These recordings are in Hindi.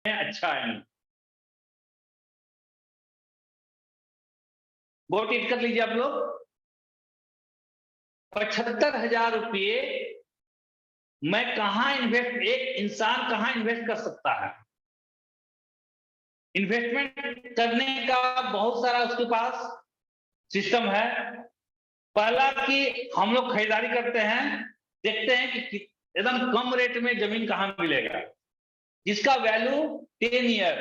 अच्छा है नहीं। वोट इट कर लीजिए आप लोग। 75,000 रुपये मैं कहां इन्वेस्ट, एक इंसान कहां इन्वेस्ट कर सकता है? इन्वेस्टमेंट करने का बहुत सारा उसके पास सिस्टम है। पहला कि हम लोग खरीदारी करते हैं, देखते हैं कि एकदम कम रेट में जमीन कहां मिलेगा, जिसका वैल्यू 10 ईयर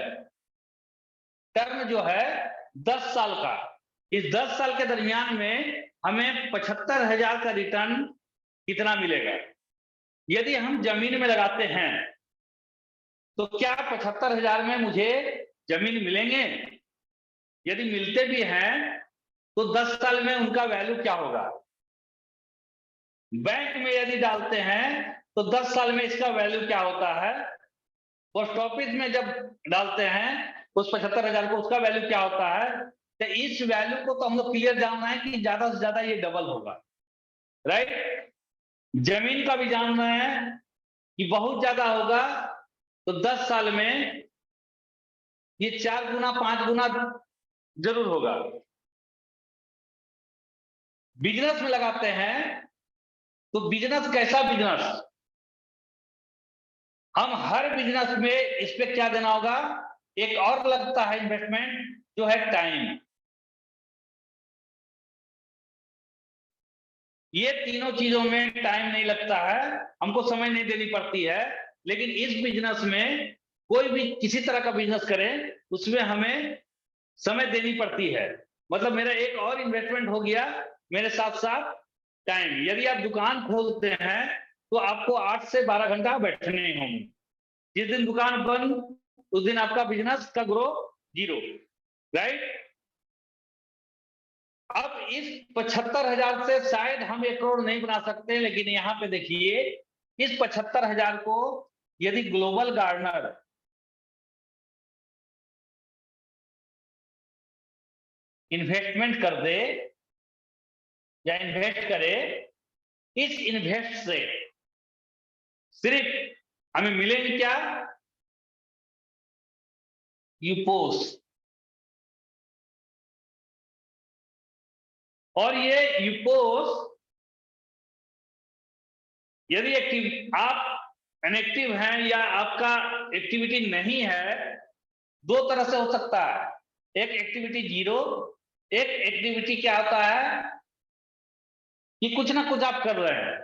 टर्म जो है 10 साल का। इस 10 साल के दरमियान में हमें 75,000 का रिटर्न कितना मिलेगा? यदि हम जमीन में लगाते हैं तो क्या 75,000 में मुझे जमीन मिलेंगे? यदि मिलते भी हैं तो 10 साल में उनका वैल्यू क्या होगा? बैंक में यदि डालते हैं तो 10 साल में इसका वैल्यू क्या होता है? पोस्ट ऑफिस में जब डालते हैं उस 75,000 को, उसका वैल्यू क्या होता है? तो इस वैल्यू को तो हम लोग क्लियर जानना है कि ज्यादा से ज्यादा ये डबल होगा, राइट? जमीन का भी जानना है कि बहुत ज्यादा होगा तो 10 साल में ये 4 गुना 5 गुना जरूर होगा। बिजनेस में लगाते हैं तो बिजनेस कैसा बिजनेस? हम हर बिजनेस में इस पे क्या देना होगा? एक और लगता है इन्वेस्टमेंट, जो है टाइम। ये तीनों चीजों में टाइम नहीं लगता है, हमको समय नहीं देनी पड़ती है। लेकिन इस बिजनेस में, कोई भी किसी तरह का बिजनेस करें, उसमें हमें समय देनी पड़ती है। मतलब मेरा एक और इन्वेस्टमेंट हो गया मेरे साथ साथ टाइम। यदि आप दुकान खोलते हैं तो आपको 8 से 12 घंटा बैठने होंगे। जिस दिन दुकान बंद, उस दिन आपका बिजनेस का ग्रो जीरो, राइट? अब इस 75,000 से शायद हम 1 करोड़ नहीं बना सकते, लेकिन यहां पे देखिए, इस 75,000 को यदि ग्लोबल गार्डनर इन्वेस्टमेंट कर दे या इन्वेस्ट करे, इस इन्वेस्ट से सिर्फ हमें मिलेंगे क्या? यूपोस। और ये यूपोस यदि आप इनएक्टिव हैं या आपका एक्टिविटी नहीं है, 2 तरह से हो सकता है। एक एक्टिविटी जीरो, एक एक्टिविटी क्या होता है कि कुछ ना कुछ आप कर रहे हैं।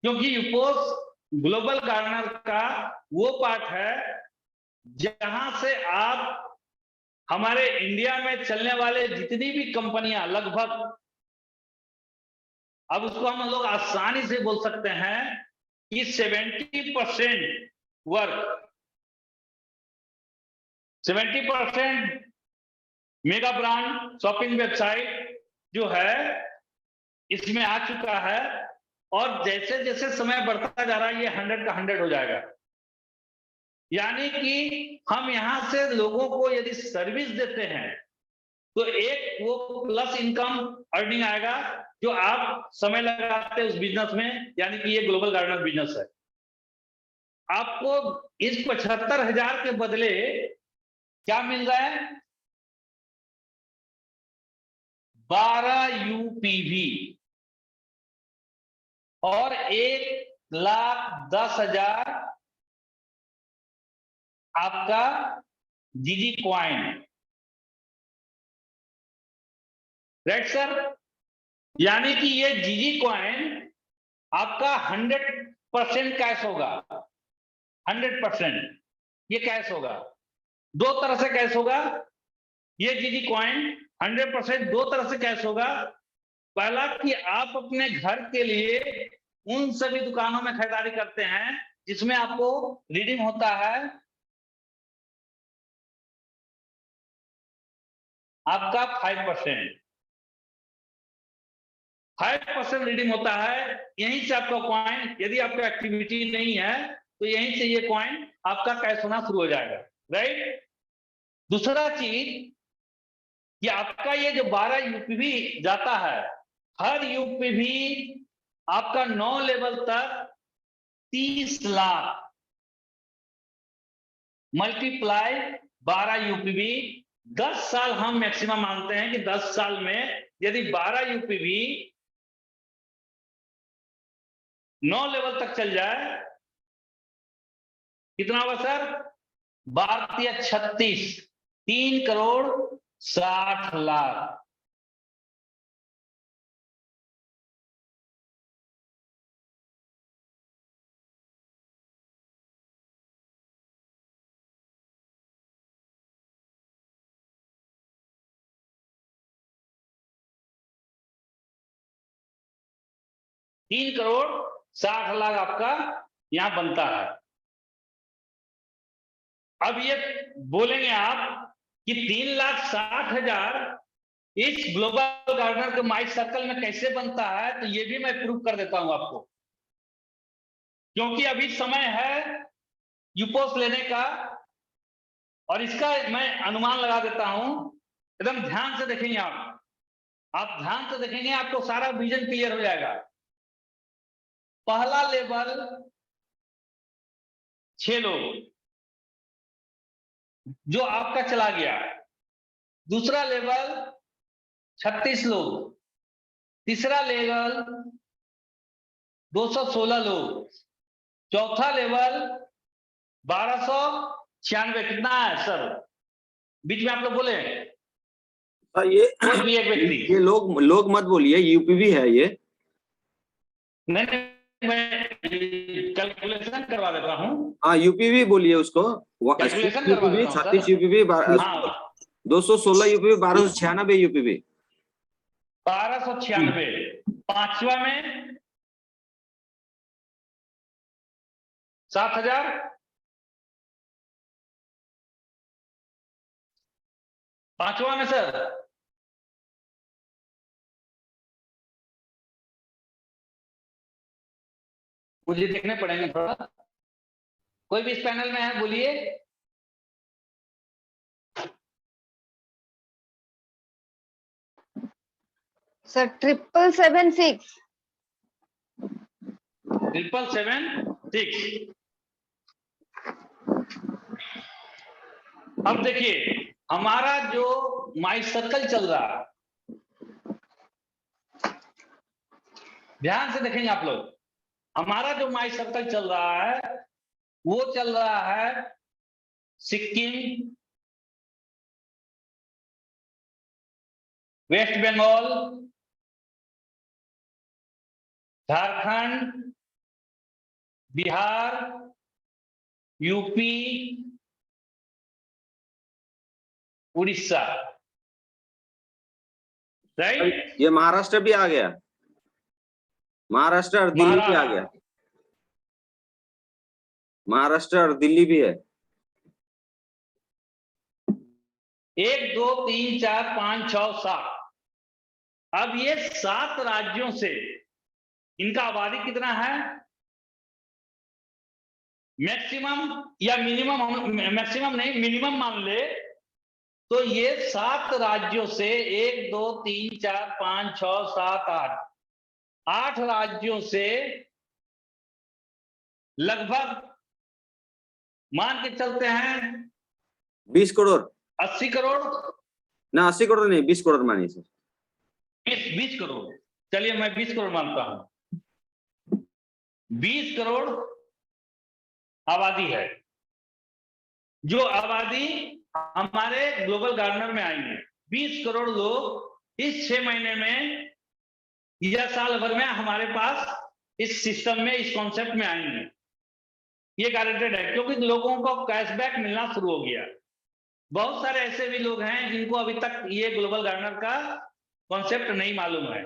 क्योंकि यूपोस ग्लोबल गार्डनर का वो पार्ट है जहां से आप हमारे इंडिया में चलने वाले जितनी भी कंपनियां, लगभग, अब उसको हम लोग आसानी से बोल सकते हैं कि 70% work, 70% mega brand shopping website जो है इसमें आ चुका है। और जैसे जैसे समय बढ़ता जा रहा है, ये 100 का 100 हो जाएगा। यानी कि हम यहां से लोगों को यदि सर्विस देते हैं तो एक वो प्लस इनकम अर्निंग आएगा जो आप समय लगाते हैं उस बिजनेस में, यानी कि ये ग्लोबल गार्डनर बिजनेस है। आपको इस 75,000 के बदले क्या मिल रहा है? 12 यूपीवी और 1,10,000 आपका जीजी क्वाइन, राइट सर? यानी कि ये जीजी क्वाइन आपका 100% कैश होगा। 100% ये कैश होगा। 2 तरह से कैश होगा। ये जीजी क्वाइन 100% 2 तरह से कैश होगा। पहला कि आप अपने घर के लिए उन सभी दुकानों में खरीदारी करते हैं जिसमें आपको रीडिंग होता है आपका 5% रीडिंग होता है। यहीं से आपका कॉइन, यदि आपका एक्टिविटी नहीं है तो यहीं से ये कॉइन आपका कैश होना शुरू हो जाएगा, राइट? दूसरा चीज कि आपका ये जो 12 यूपीवी जाता है, हर यूपीवी आपका 9 लेवल तक 30 लाख मल्टीप्लाई 12 यूपीवी। 10 साल हम मैक्सिमम मानते हैं कि 10 साल में यदि 12 यूपीवी 9 लेवल तक चल जाए, कितना होगा सर? 12 36, 3,60,00,000। तीन करोड़ 60,00,000 आपका यहां बनता है। अब ये बोलेंगे आप कि 3,60,000 इस ग्लोबल गार्डनर के माइस सर्कल में कैसे बनता है, तो ये भी मैं प्रूव कर देता हूं आपको, क्योंकि अभी समय है यूपोस लेने का और इसका मैं अनुमान लगा देता हूं। एकदम ध्यान से देखेंगे आप ध्यान से देखेंगे, आपको सारा विजन क्लियर हो जाएगा। पहला लेवल 6 लोग जो आपका चला गया, दूसरा लेवल 36 लोग, तीसरा लेवल 216 लोग, चौथा लेवल 1296। कितना है सर? बीच में आप लोग बोले ये कोई भी एक व्यक्ति। ये लोग मत बोलिए, यूपीवी है ये। नहीं, मैं कैलकुलेशन करवा देता हूँ। हाँ, यूपीवी बोलिए उसको। कैलकुलेशन करवा देता हूँ 36 यूपीवी, 216 यूपीवी, 1296 यूपीवी, 1296। पांचवा में 7,000, पांचवा में सर मुझे देखने पड़ेंगे थोड़ा। कोई भी इस पैनल में है बोलिए। सर 776। 776। अब देखिए हमारा जो माई सर्कल चल रहा है, ध्यान से देखेंगे आप लोग। हमारा जो माई सर्कल चल रहा है वो चल रहा है Sikkim, west Bengal, Jharkhand, Bihar, UP, Orissa, right. ये महाराष्ट्र भी आ गया, महाराष्ट्र और दिल्ली भी आ गया, महाराष्ट्र और दिल्ली भी है। 1 2 3 4 5 6 7। अब ये 7 राज्यों से इनका आबादी कितना है? मैक्सिमम या मिनिमम, मैक्सिमम नहीं मिनिमम मान ले तो ये 7 राज्यों से 1 2 3 4 5 6 7 8 राज्यों से लगभग मान के चलते हैं 20 करोड़, 80 करोड़ ना 80 करोड़ नहीं, 20 करोड़ मानिए सर। 20 करोड़, चलिए मैं 20 करोड़ मानता हूं। 20 करोड़ आबादी है, जो आबादी हमारे ग्लोबल गार्डनर में आएंगे। 20 करोड़ लोग इस 6 महीने में या साल भर में हमारे पास इस सिस्टम में, इस कॉन्सेप्ट में आएंगे। ये गारंटेड है, क्योंकि लोगों को कैशबैक मिलना शुरू हो गया। बहुत सारे ऐसे भी लोग हैं जिनको अभी तक ये ग्लोबल गार्डनर का कॉन्सेप्ट नहीं मालूम है।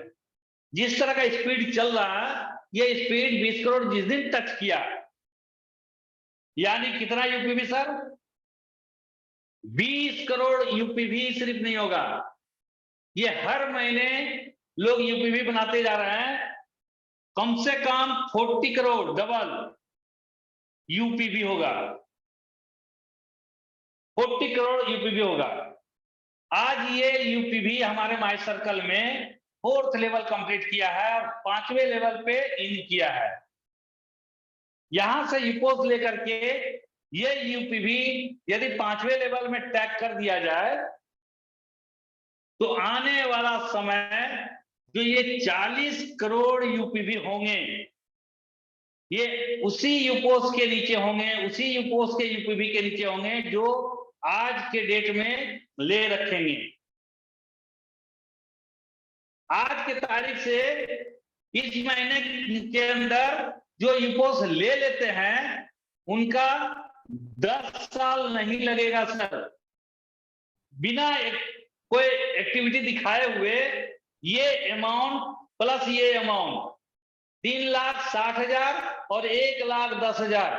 जिस तरह का स्पीड चल रहा है, ये स्पीड 20 करोड़ जिस दिन टच किया, यानी कितना यूपीवी सर? 20 करोड़ यूपीवी सिर्फ नहीं होगा, ये हर महीने लोग यूपीवी बनाते जा रहे हैं। कम से कम 40 करोड़ डबल यूपीवी होगा, 40 करोड़ यूपीवी होगा। आज ये यूपीवी हमारे माई सर्कल में 4th लेवल कंप्लीट किया है, 5वें लेवल पे इन किया है। यहां से यूपोस लेकर के ये यूपीवी यदि 5वें लेवल में टैग कर दिया जाए तो आने वाला समय जो ये 40 करोड़ यूपीवी होंगे, ये उसी यूपोस के नीचे होंगे, उसी यूपोस के यूपीवी के नीचे होंगे जो आज के डेट में ले रखेंगे। आज के तारीख से इस महीने के अंदर जो यूपोस ले लेते हैं उनका 10 साल नहीं लगेगा सर। बिना कोई एक्टिविटी दिखाए हुए ये अमाउंट प्लस ये अमाउंट 3,60,000 और 1,10,000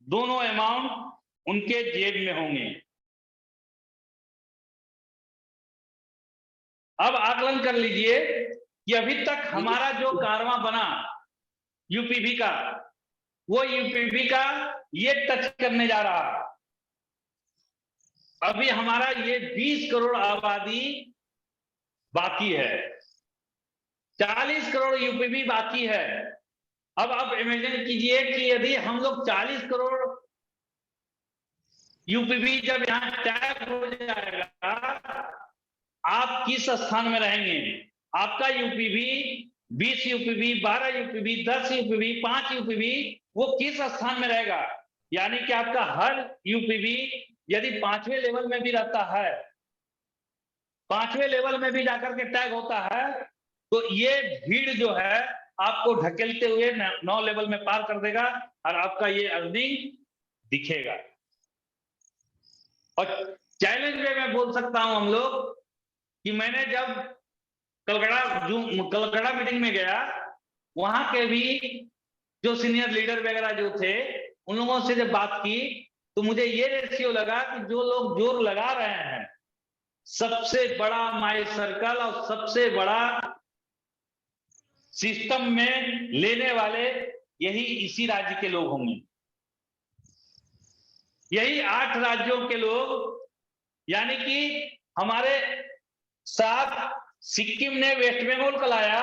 दोनों अमाउंट उनके जेब में होंगे। अब आकलन कर लीजिए कि अभी तक हमारा जो कारवां बना यूपीवी का, वो यूपीवी का ये टच करने जा रहा। अभी हमारा ये 20 करोड़ आबादी बाकी है, 40 करोड़ यूपीवी बाकी है। अब आप इमेजिन कीजिए कि यदि हम लोग 40 करोड़ यूपीवी जब यहां टैग हो जाएगा, आप किस स्थान में रहेंगे? आपका यूपीवी 20 यूपीवी, 12 यूपीवी, 10 यूपीवी, 5 यूपीवी, वो किस स्थान में रहेगा? यानी कि आपका हर यूपीवी यदि 5वें लेवल में भी रहता है, 5वें लेवल में भी जाकर के टैग होता है, तो ये भीड़ जो है आपको ढकेलते हुए 9 लेवल में पार कर देगा और आपका ये अर्निंग दिखेगा। और चैलेंज में मैं बोल सकता हूं हम लोग कि मैंने जब कलकड़ा मीटिंग में गया, वहां के भी जो सीनियर लीडर वगैरह जो थे उन लोगों से जब बात की तो मुझे ये रेशियो लगा कि जो लोग जोर लगा रहे हैं, सबसे बड़ा माई सर्कल और सबसे बड़ा सिस्टम में लेने वाले यही इसी राज्य के लोग होंगे। यही 8 राज्यों के लोग, यानी कि हमारे साथ सिक्किम ने वेस्ट बंगाल को लाया,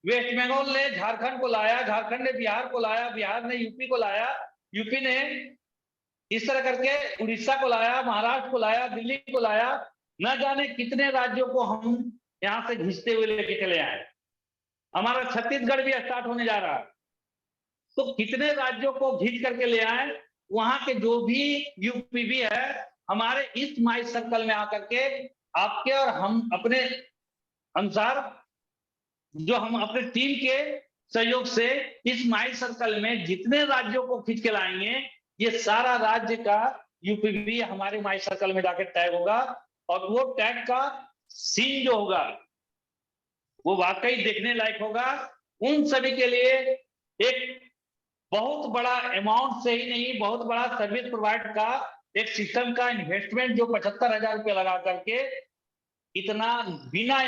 वेस्ट बंगाल ने झारखंड को लाया, झारखंड ने बिहार को लाया, बिहार ने यूपी को लाया, यूपी ने इस तरह करके उड़ीसा को लाया, महाराष्ट्र को लाया, दिल्ली को लाया। न जाने कितने राज्यों को हम यहां से घिसते हुए लेके चले आए। हमारा छत्तीसगढ़ भी स्टार्ट होने जा रहा है, तो कितने राज्यों को घिस करके ले आए। वहां के जो भी यूपीवी है हमारे इस माई सर्कल में आकर के आपके और हम अपने अनुसार जो हम अपने टीम के सहयोग से इस माई सर्कल में जितने राज्यों को खींच के लाएंगे, ये सारा राज्य का यूपीवी हमारे माई सर्कल में जाकर टैग होगा। और वो टैग का सीन जो होगा वो वाकई देखने लायक होगा। उन सभी के लिए एक बहुत बड़ा अमाउंट से ही नहीं, बहुत बड़ा सर्विस प्रोवाइड का एक सिस्टम का इन्वेस्टमेंट जो 75,000 रुपये लगा करके इतना बिना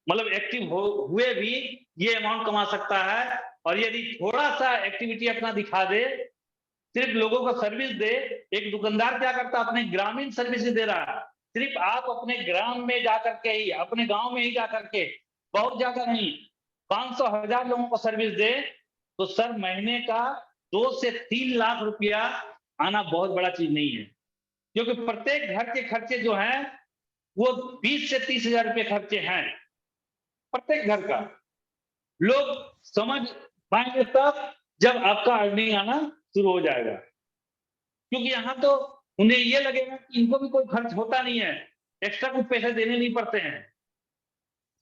मतलब एक्टिव हुए भी ये अमाउंट कमा सकता है। और यदि थोड़ा सा एक्टिविटी अपना दिखा दे, सिर्फ लोगों को सर्विस दे। एक दुकानदार क्या करता है, अपने ग्रामीण सर्विस दे रहा है। सिर्फ आप अपने ग्राम में जाकर के ही, अपने गांव में ही जाकर के, बहुत ज्यादा नहीं, 500,000 लोगों को सर्विस दे तो सर महीने का 2 से 3 लाख रुपया आना बहुत बड़ा चीज नहीं है। क्योंकि प्रत्येक घर के खर्चे जो हैं वो 20 से 30,000 रुपये खर्चे हैं प्रत्येक घर का। लोग समझ पाएंगे तब जब आपका अर्निंग आना शुरू हो जाएगा। क्योंकि यहाँ तो उन्हें ये लगेगा कि इनको भी कोई खर्च होता नहीं है, एक्स्ट्रा कुछ पैसे देने नहीं पड़ते हैं,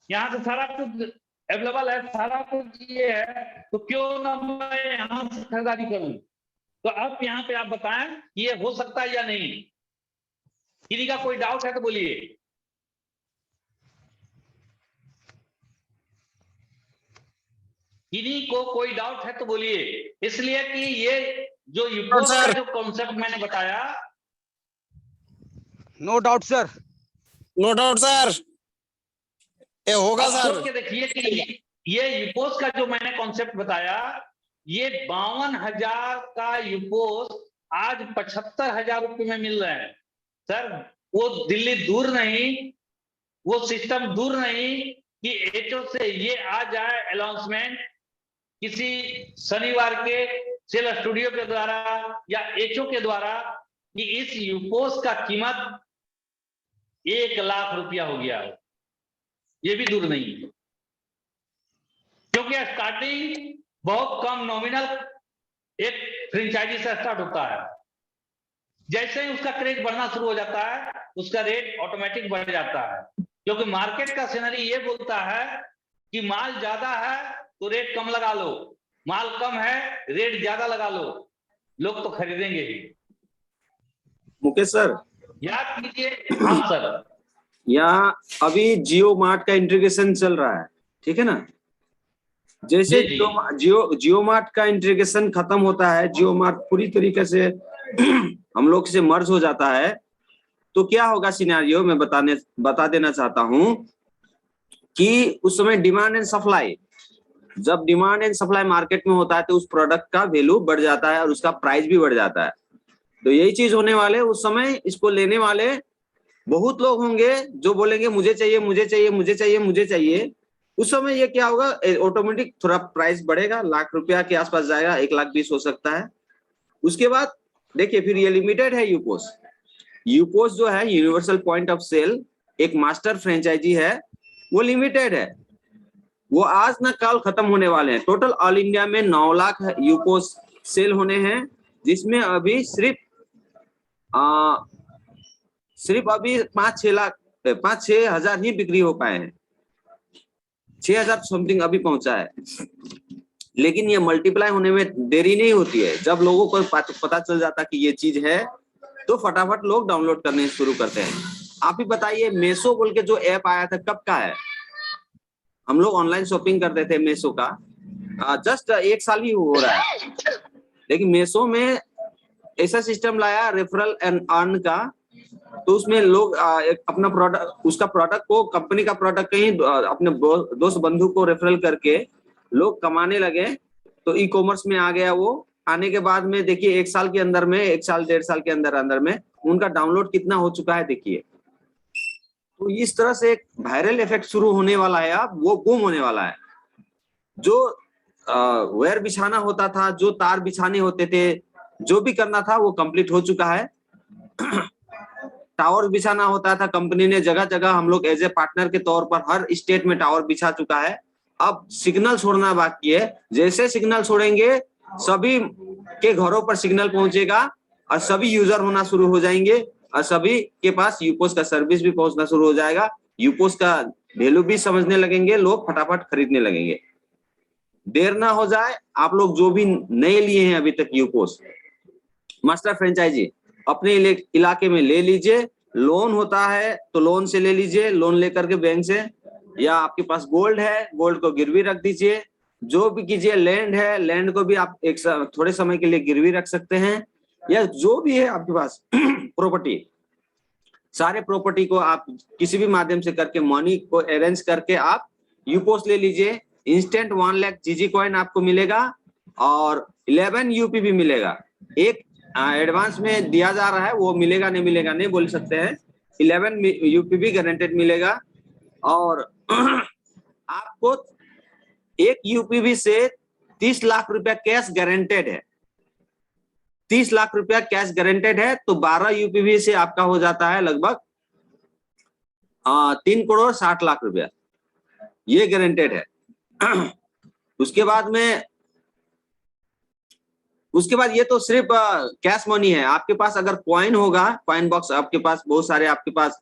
यहाँ से सारा कुछ अवेलेबल है, सारा कुछ ये है, तो क्यों ना मैं यहाँ से खरीदारी करूं। तो अब यहाँ पे आप बताएं ये हो सकता है या नहीं। किसी का कोई डाउट है तो बोलिए। किसी को कोई डाउट है तो बोलिए। इसलिए कि ये जो यूपोस का जो कॉन्सेप्ट मैंने बताया, no doubt sir, no doubt sir, ये होगा सर। सोच के देखिए कि ये यूपोस का जो मैंने कॉन्सेप्ट बताया, ये 52,000 का यूपोस आज 75,000 रुपये में मिल रहे हैं सर। वो दिल्ली दूर नहीं, वो सिस्टम दूर नहीं कि एचओ से ये आ जाए अनाउंसमेंट किसी शनिवार के सेल स्टूडियो के द्वारा या एचओ के द्वारा कि इस यूपोस का कीमत 1 लाख रुपया हो गया है, ये भी दूर नहीं है, क्योंकि स्टार्टिंग बहुत कम नॉमिनल एक फ्रेंचाइजी से स्टार्ट होता है। जैसे ही उसका क्रेज बढ़ना शुरू हो जाता है, उसका रेट ऑटोमेटिक बढ़ जाता है, क्योंकि मार्केट का सिनेरियो ये बोलता है कि माल ज्यादा है तो रेट कम लगा लो, माल कम है रेट ज्यादा लगा लो, लोग तो खरीदेंगे ही। मुकेश सर, याद कीजिए। हाँ सर। यहाँ अभी जियो मार्ट का इंटीग्रेशन चल रहा है, ठीक है ना। जैसे जी, जी। जियो मार्ट का इंटीग्रेशन खत्म होता है, जियो मार्ट पूरी तरीके से हम लोग से मर्ज हो जाता है, तो क्या होगा सिनेरियो मैं बता देना चाहता हूं कि उस समय डिमांड एंड सप्लाई, जब डिमांड एंड सप्लाई मार्केट में होता है तो उस प्रोडक्ट का वैल्यू बढ़ जाता है और उसका प्राइस भी बढ़ जाता है। तो यही चीज होने वाले, उस समय इसको लेने वाले बहुत लोग होंगे जो बोलेंगे मुझे चाहिए मुझे चाहिए मुझे चाहिए मुझे चाहिए। उस समय ये क्या होगा, ऑटोमेटिक थोड़ा प्राइस बढ़ेगा, लाख रुपया के आसपास जाएगा, 1,20,000 हो सकता है। उसके बाद देखिए फिर ये लिमिटेड है यूपोस। यूपोस जो है यूनिवर्सल पॉइंट ऑफ सेल, एक मास्टर फ्रेंचाइजी है, वो लिमिटेड है, वो आज ना कल खत्म होने वाले हैं। टोटल ऑल इंडिया में 9 लाख यूपोस सेल होने हैं, जिसमें अभी सिर्फ अभी 5-6 हजार ही बिक्री हो पाए हैं, 6,000 समथिंग अभी पहुंचा है। लेकिन ये मल्टीप्लाई होने में देरी नहीं होती है, जब लोगों को पता चल जाता कि ये चीज है तो फटाफट लोग डाउनलोड करने शुरू करते हैं। आप ही बताइए, मेसो बोल के जो ऐप आया था कब का है? हम लोग ऑनलाइन शॉपिंग करते थे मेसो का, जस्ट 1 साल ही हो रहा है। लेकिन मेसो में ऐसा सिस्टम लाया रेफरल एंड अर्न का, तो उसमें लोग अपना प्रोडक्ट, उसका प्रोडक्ट को, कंपनी का प्रोडक्ट कहीं अपने दोस्त बंधु को रेफरल करके लोग कमाने लगे। तो ई कॉमर्स में आ गया वो। आने के बाद में देखिए 1 साल के अंदर में, 1 साल 1.5 साल के अंदर में उनका डाउनलोड कितना हो चुका है देखिए। तो इस तरह से एक वायरल इफेक्ट शुरू होने वाला है, अब वो बूम होने वाला है। जो वायर बिछाना होता था, जो तार बिछाने होते थे, जो भी करना था वो कंप्लीट हो चुका है। टावर बिछाना होता था, कंपनी ने जगह जगह, हम लोग एज ए पार्टनर के तौर पर हर स्टेट में टावर बिछा चुका है। अब सिग्नल छोड़ना बाकी है। जैसे सिग्नल छोड़ेंगे सभी के घरों पर सिग्नल पहुंचेगा और सभी यूजर होना शुरू हो जाएंगे और सभी के पास यूपोस का सर्विस भी पहुंचना शुरू हो जाएगा। यूपोस का वैल्यू भी समझने लगेंगे, लोग फटाफट खरीदने लगेंगे। देर ना हो जाए, आप लोग जो भी नए लिए हैं अभी तक यूपोस मास्टर फ्रेंचाइजी, अपने इलाके में ले लीजिए। लोन होता है तो लोन से ले लीजिए, लोन लेकर के बैंक से, या आपके पास गोल्ड है, गोल्ड को गिरवी रख दीजिए। जो भी कीजिए, लैंड है, लैंड को भी आप थोड़े समय के लिए गिरवी रख सकते हैं, या जो भी है आपके पास प्रॉपर्टी, सारे प्रॉपर्टी को आप किसी भी माध्यम से करके मनी को अरेंज करके आप यूपोस ले लीजिए। इंस्टेंट 1 लाख जीजी कॉइन आपको मिलेगा और 11 यूपी भी मिलेगा। एक एडवांस में दिया जा रहा है, वो मिलेगा नहीं बोल सकते हैं। 11 यूपी भी गारंटेड मिलेगा और आपको 1 यूपीवी से 30 लाख रुपया कैश गारंटेड है। 30 लाख रुपया कैश गारंटेड है, तो 12 यूपीवी से आपका हो जाता है लगभग 3 करोड़ 60 लाख रुपया, ये गारंटेड है। उसके बाद ये तो सिर्फ कैश मनी है। आपके पास अगर कॉइन होगा, कॉइन बॉक्स आपके पास बहुत सारे, आपके पास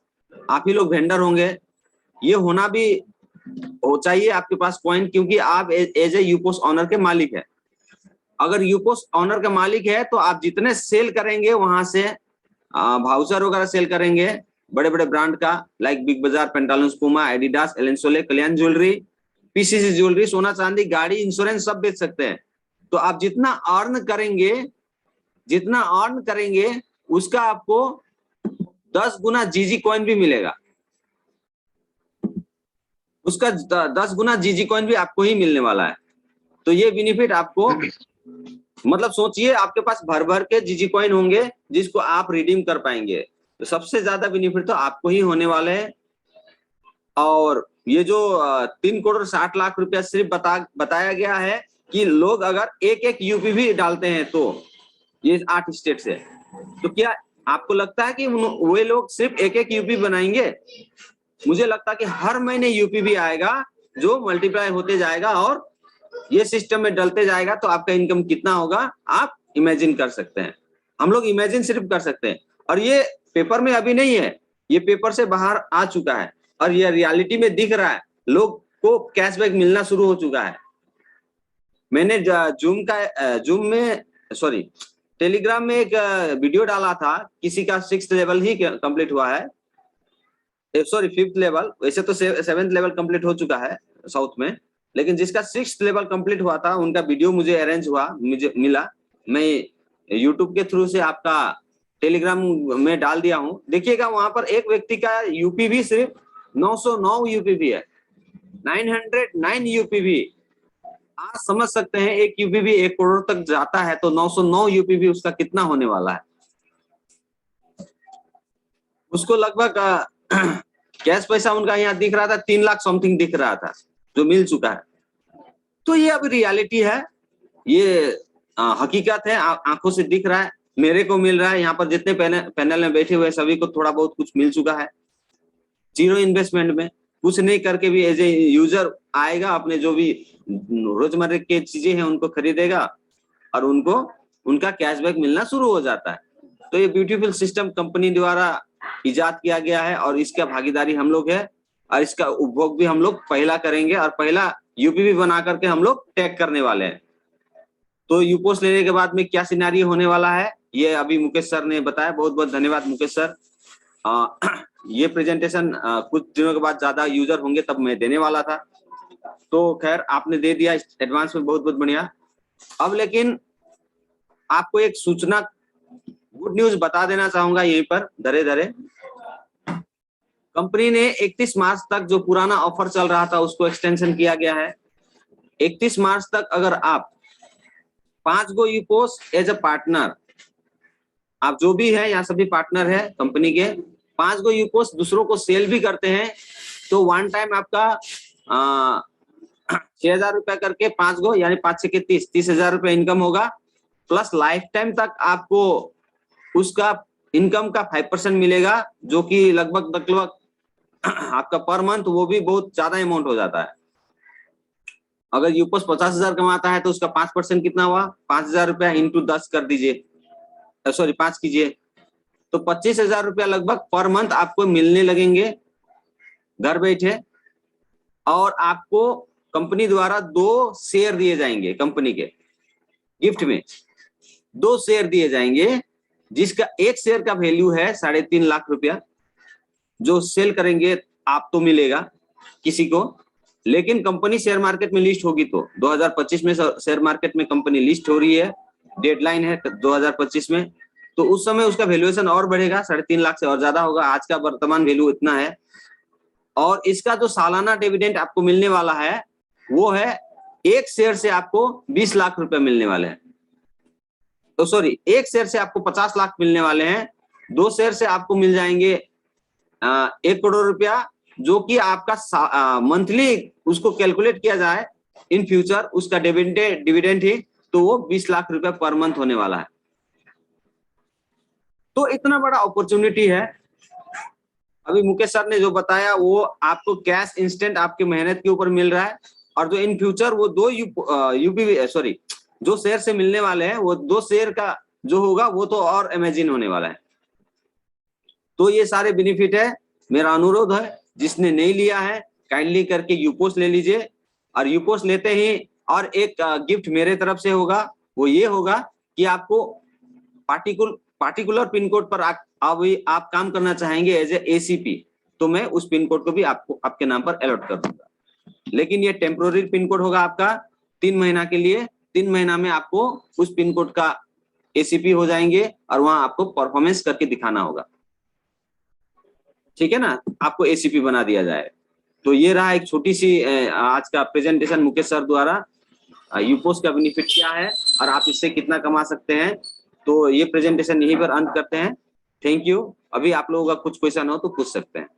आप ही लोग वेंडर होंगे, ये होना भी हो चाहिए आपके पास कॉइन, क्योंकि आप एज ए यूपोस ऑनर के मालिक है। अगर यूपोस ऑनर का मालिक है तो आप जितने सेल करेंगे वहां से भाउचर वगैरह सेल करेंगे बड़े बड़े ब्रांड का, लाइक बिग बाजार, पेंटालून्स, पुमा, एडिडास, एलन सोले, कल्याण ज्वेलरी, पीसीसी ज्वेलरी, सोना चांदी, गाड़ी, इंश्योरेंस सब बेच सकते हैं। तो आप जितना अर्न करेंगे उसका आपको 10 गुना जीजी कॉइन भी मिलेगा। उसका 10 गुना जीजी कॉइन भी आपको ही मिलने वाला है। तो ये बेनिफिट आपको, मतलब सोचिए आपके पास भर भर के जीजी कॉइन होंगे जिसको आप रिडीम कर पाएंगे, तो सबसे ज्यादा बेनिफिट तो आपको ही होने वाले हैं। और ये जो 3 करोड़ 60 लाख रुपया सिर्फ बताया गया है, कि लोग अगर एक एक यूपी भी डालते हैं तो ये 8 स्टेट से, तो क्या आपको लगता है कि वे लोग सिर्फ एक एक यूपी बनाएंगे? मुझे लगता है कि हर महीने यूपी भी आएगा जो मल्टीप्लाई होते जाएगा और ये सिस्टम में डलते जाएगा, तो आपका इनकम कितना होगा आप इमेजिन कर सकते हैं। हम लोग इमेजिन सिर्फ कर सकते हैं, और ये पेपर में अभी नहीं है, ये पेपर से बाहर आ चुका है और ये रियलिटी में दिख रहा है, लोग को कैशबैक मिलना शुरू हो चुका है। मैंने टेलीग्राम में एक वीडियो डाला था, किसी का 6th लेवल ही कंप्लीट हुआ है, 5th लेवल, वैसे तो 7th लेवल कंप्लीट हो चुका है साउथ में, लेकिन जिसका 6th लेवल कंप्लीट हुआ था उनका वीडियो मुझे अरेंज हुआ, मुझे मिला, मैं यूट्यूब के थ्रू से आपका टेलीग्राम में डाल दिया हूं। देखिएगा वहां पर एक व्यक्ति का यूपी भी सिर्फ 909 यूपी भी है, 909 यूपी भी। आप समझ सकते हैं एक यूपी भी 1 करोड़ तक जाता है तो 909 यूपी भी उसका कितना होने वाला है। उसको लगभग कैश पैसा उनका यहाँ दिख रहा था 3 लाख समथिंग दिख रहा था जो मिल चुका है। तो ये अब रियलिटी है, ये हकीकत है, आंखों से दिख रहा है, मेरे को मिल रहा है, यहाँ पर जितने पैनल में बैठे हुए सभी को थोड़ा बहुत कुछ मिल चुका है, जीरो इन्वेस्टमेंट में, कुछ नहीं करके भी एज ए यूजर आएगा, अपने जो भी रोजमर्रा के चीजें हैं उनको खरीदेगा और उनको उनका कैशबैक मिलना शुरू हो जाता है। तो ये ब्यूटीफुल सिस्टम कंपनी द्वारा इजाद किया गया है और इसका भागीदारी हम लोग है और इसका उपभोग भी हम लोग पहला करेंगे और पहला यूपी भी बना करके हम लोग टैग करने वाले हैं। तो यूपोस्ट लेने के बाद में क्या सिनेरियो होने वाला है ये अभी मुकेश सर ने बताया, बहुत बहुत धन्यवाद मुकेश सर। ये प्रेजेंटेशन कुछ दिनों के बाद ज्यादा यूजर होंगे तब मैं देने वाला था, तो खैर आपने दे दिया एडवांस में, बहुत बहुत बढ़िया। अब लेकिन आपको एक सूचना, गुड न्यूज बता देना चाहूंगा यहीं पर धरे धरे। कंपनी ने 31 मार्च तक जो पुराना ऑफर चल रहा था उसको एक्सटेंशन किया गया है। 31 मार्च तक अगर आप 5 गो यूपोस्ट एज अ पार्टनर, आप जो भी है यहाँ सभी पार्टनर है कंपनी के, 5 गो यूपोस्ट दूसरों को सेल भी करते हैं तो वन टाइम आपका 6,000 रुपया करके 5 गो यानी 5 6 के 30,000 रुपया इनकम होगा, प्लस लाइफ टाइम तक आपको उसका इनकम का 5% मिलेगा, जो कि लगभग आपका पर मंथ वो भी बहुत ज्यादा अमाउंट हो जाता है। अगर यूपोस्ट 50,000 कमाता है तो उसका 5% कितना हुआ, 5,000 रुपया इंटू 10 कर दीजिए, 5 कीजिए, तो 25,000 रुपया लगभग पर मंथ आपको मिलने लगेंगे घर बैठे। और आपको कंपनी द्वारा 2 शेयर दिए जाएंगे, कंपनी के गिफ्ट में 2 शेयर दिए जाएंगे, जिसका एक शेयर का वैल्यू है 3.5 लाख रुपया। जो सेल करेंगे आप तो मिलेगा किसी को, लेकिन कंपनी शेयर मार्केट में लिस्ट होगी तो 2025 में शेयर मार्केट में कंपनी लिस्ट हो रही है, डेडलाइन है 2025 में, तो उस समय उसका वैल्यूएशन और बढ़ेगा, 3.5 लाख से और ज्यादा होगा। आज का वर्तमान वैल्यू इतना है। और इसका जो सालाना डिविडेंड आपको मिलने वाला है वो है, एक शेयर से आपको 20 लाख रुपए मिलने वाले हैं, तो सॉरी, एक शेयर से आपको 50 लाख मिलने वाले हैं, 2 शेयर से आपको मिल जाएंगे 1 करोड़ रुपया, जो कि आपका मंथली उसको कैलकुलेट किया जाए इन फ्यूचर उसका डिविडेंड ही, तो वो 20 लाख रुपया पर मंथ होने वाला है। तो इतना बड़ा अपॉर्चुनिटी है। अभी मुकेश सर ने जो बताया वो आपको कैश इंस्टेंट आपकी मेहनत के ऊपर मिल रहा है, और जो इन फ्यूचर वो 2 जो शेयर से मिलने वाले हैं वो 2 शेयर का जो होगा वो तो और अमेजिंग होने वाला है। तो ये सारे बेनिफिट है। मेरा अनुरोध है जिसने नहीं लिया है काइंडली करके यूपोस्ट ले लीजिए, और यूपोस्ट लेते ही और एक गिफ्ट मेरे तरफ से होगा, वो ये होगा कि आपको पार्टिकुलर पिन कोड पर आप काम करना चाहेंगे एज ए ACP, तो मैं उस पिन कोड को भी आपको आपके नाम पर अलॉट कर दूंगा। लेकिन ये टेम्पोररी पिन कोड होगा आपका 3 महीना के लिए, 3 महीना में आपको उस पिन कोड का ACP हो जाएंगे और वहां आपको परफॉर्मेंस करके दिखाना होगा, ठीक है ना, आपको ACP बना दिया जाए। तो ये रहा एक छोटी सी आज का प्रेजेंटेशन मुकेश सर द्वारा, यूपोस्ट का बेनिफिट क्या है और आप इससे कितना कमा सकते हैं। तो ये प्रेजेंटेशन यहीं पर अंत करते हैं। Thank you. अभी आप लोगों का कुछ क्वेश्चन हो तो पूछ सकते हैं।